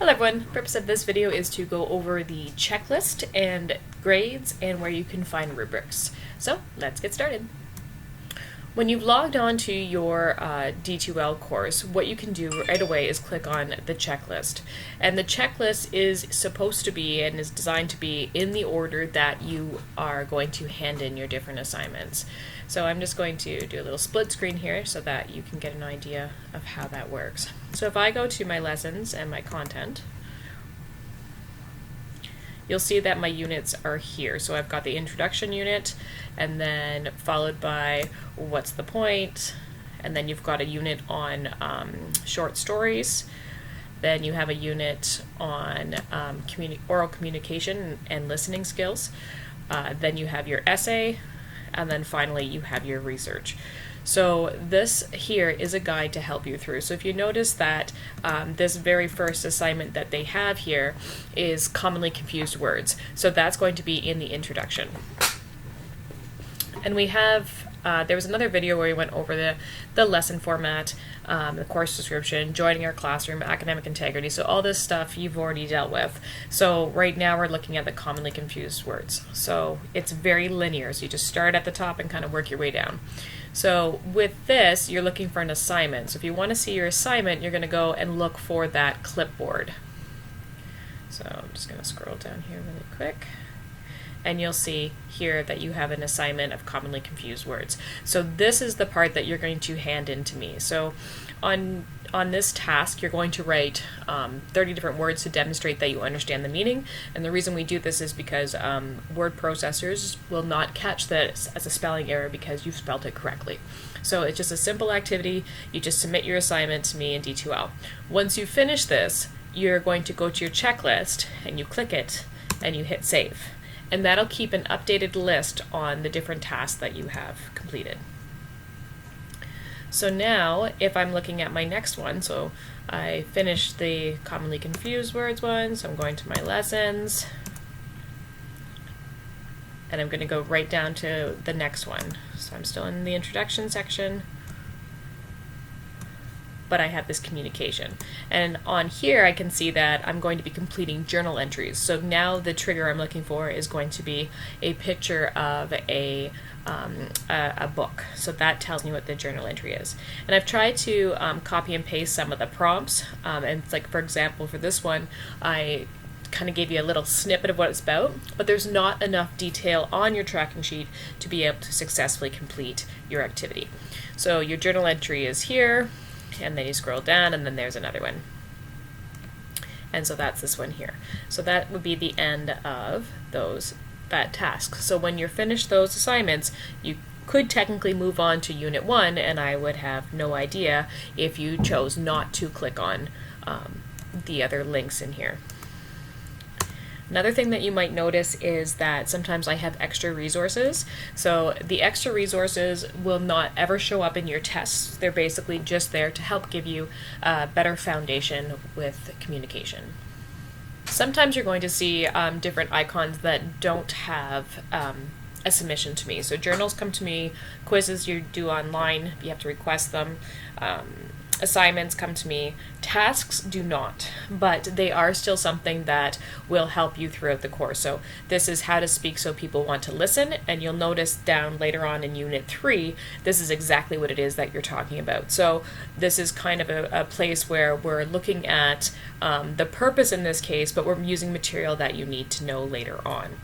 Hello everyone, the purpose of this video is to go over the checklist and grades and where you can find rubrics. So let's get started. When you've logged on to your D2L course, what you can do right away is click on the checklist. And the checklist is supposed to be and is designed to be in the order that you are going to hand in your different assignments. So I'm just going to do a little split screen here so that you can get an idea of how that works. So if I go to my lessons and my content, you'll see that my units are here. So I've got the introduction unit, and then followed by what's the point, and then you've got a unit on short stories. Then you have a unit on oral communication and listening skills. Then you have your essay, and then finally you have your research. So this here is a guide to help you through. So if you notice that this very first assignment that they have here is commonly confused words. So that's going to be in the introduction. And we have, there was another video where we went over the lesson format, the course description, joining our classroom, academic integrity. So all this stuff you've already dealt with. So right now we're looking at the commonly confused words. So it's very linear. So you just start at the top and kind of work your way down. So with this, you're looking for an assignment. So if you want to see your assignment, you're going to go and look for that clipboard. So I'm just going to scroll down here really quick. And you'll see here that you have an assignment of commonly confused words. So this is the part that you're going to hand in to me. So on this task, you're going to write 30 different words to demonstrate that you understand the meaning. And the reason we do this is because word processors will not catch this as a spelling error because you've spelled it correctly. So it's just a simple activity. You just submit your assignment to me in D2L. Once you finish this, you're going to go to your checklist and you click it and you hit save. And that'll keep an updated list on the different tasks that you have completed. So now, if I'm looking at my next one, so I finished the commonly confused words one, so I'm going to my lessons, and I'm going to go right down to the next one. So I'm still in the introduction section, but I have this communication. And on here I can see that I'm going to be completing journal entries. So now the trigger I'm looking for is going to be a picture of a book. So that tells me what the journal entry is. And I've tried to copy and paste some of the prompts. And it's like, for example, for this one, I kind of gave you a little snippet of what it's about, but there's not enough detail on your tracking sheet to be able to successfully complete your activity. So your journal entry is here, and then you scroll down and then there's another one. And so that's this one here. So that would be the end of that task. So when you're finished those assignments, you could technically move on to Unit 1, and I would have no idea if you chose not to click on the other links in here. Another thing that you might notice is that sometimes I have extra resources. So the extra resources will not ever show up in your tests. They're basically just there to help give you a better foundation with communication. Sometimes you're going to see different icons that don't have a submission to me. So journals come to me, quizzes you do online, you have to request them. Assignments come to me, tasks do not, but they are still something that will help you throughout the course. So this is how to speak so people want to listen, and you'll notice down later on in Unit 3, this is exactly what it is that you're talking about. So this is kind of a place where we're looking at the purpose in this case, but we're using material that you need to know later on.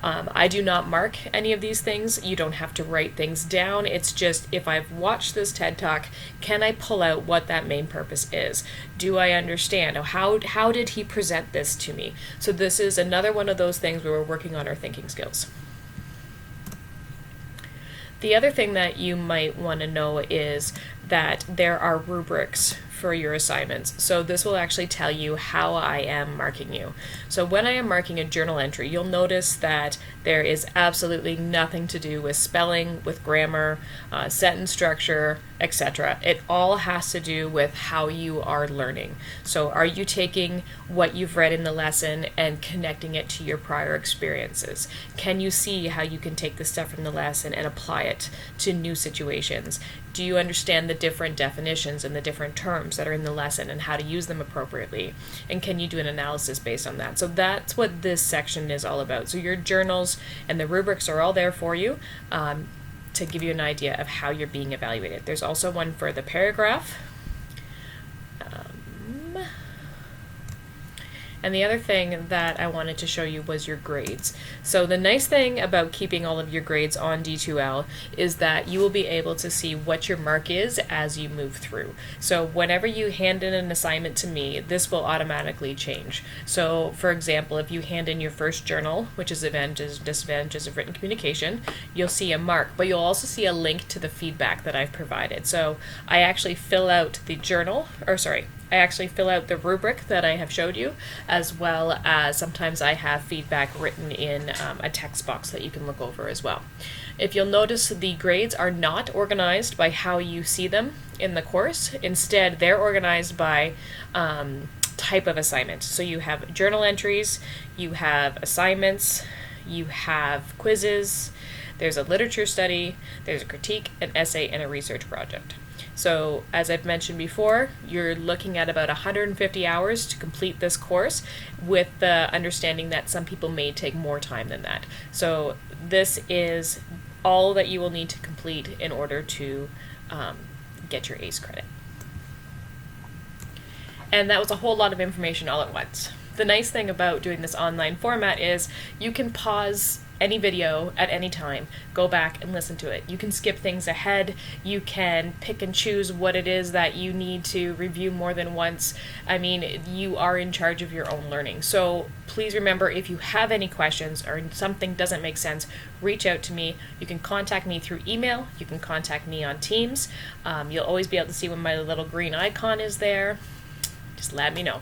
I do not mark any of these things. You don't have to write things down. It's just, if I've watched this TED Talk, can I pull out what that main purpose is? Do I understand? How did he present this to me? So this is another one of those things where we're working on our thinking skills. The other thing that you might want to know is that there are rubrics for your assignments. So this will actually tell you how I am marking you. So when I am marking a journal entry, you'll notice that there is absolutely nothing to do with spelling, with grammar, sentence structure, etc. It all has to do with how you are learning. So are you taking what you've read in the lesson and connecting it to your prior experiences? Can you see how you can take the stuff from the lesson and apply it to new situations? Do you understand the the different definitions and the different terms that are in the lesson and how to use them appropriately, and can you do an analysis based on that. So that's what this section is all about. So your journals and the rubrics are all there for you to give you an idea of how you're being evaluated. There's also one for the paragraph. And the other thing that I wanted to show you was your grades. So the nice thing about keeping all of your grades on D2L is that you will be able to see what your mark is as you move through. So whenever you hand in an assignment to me, this will automatically change. So for example, if you hand in your first journal, which is advantages and disadvantages of written communication, you'll see a mark, but you'll also see a link to the feedback that I've provided. So I actually fill out the rubric that I have showed you, as well as sometimes I have feedback written in a text box that you can look over as well. If you'll notice, the grades are not organized by how you see them in the course. Instead, they're organized by type of assignment. So you have journal entries, you have assignments, you have quizzes, there's a literature study, there's a critique, an essay, and a research project. So as I've mentioned before, you're looking at about 150 hours to complete this course, with the understanding that some people may take more time than that. So this is all that you will need to complete in order to get your ACE credit. And that was a whole lot of information all at once. The nice thing about doing this online format is you can pause any video at any time, go back and listen to it. You can skip things ahead, you can pick and choose what it is that you need to review more than once. I mean, you are in charge of your own learning. So please remember, if you have any questions or something doesn't make sense, reach out to me. You can contact me through email, you can contact me on Teams. You'll always be able to see when my little green icon is there. Just let me know.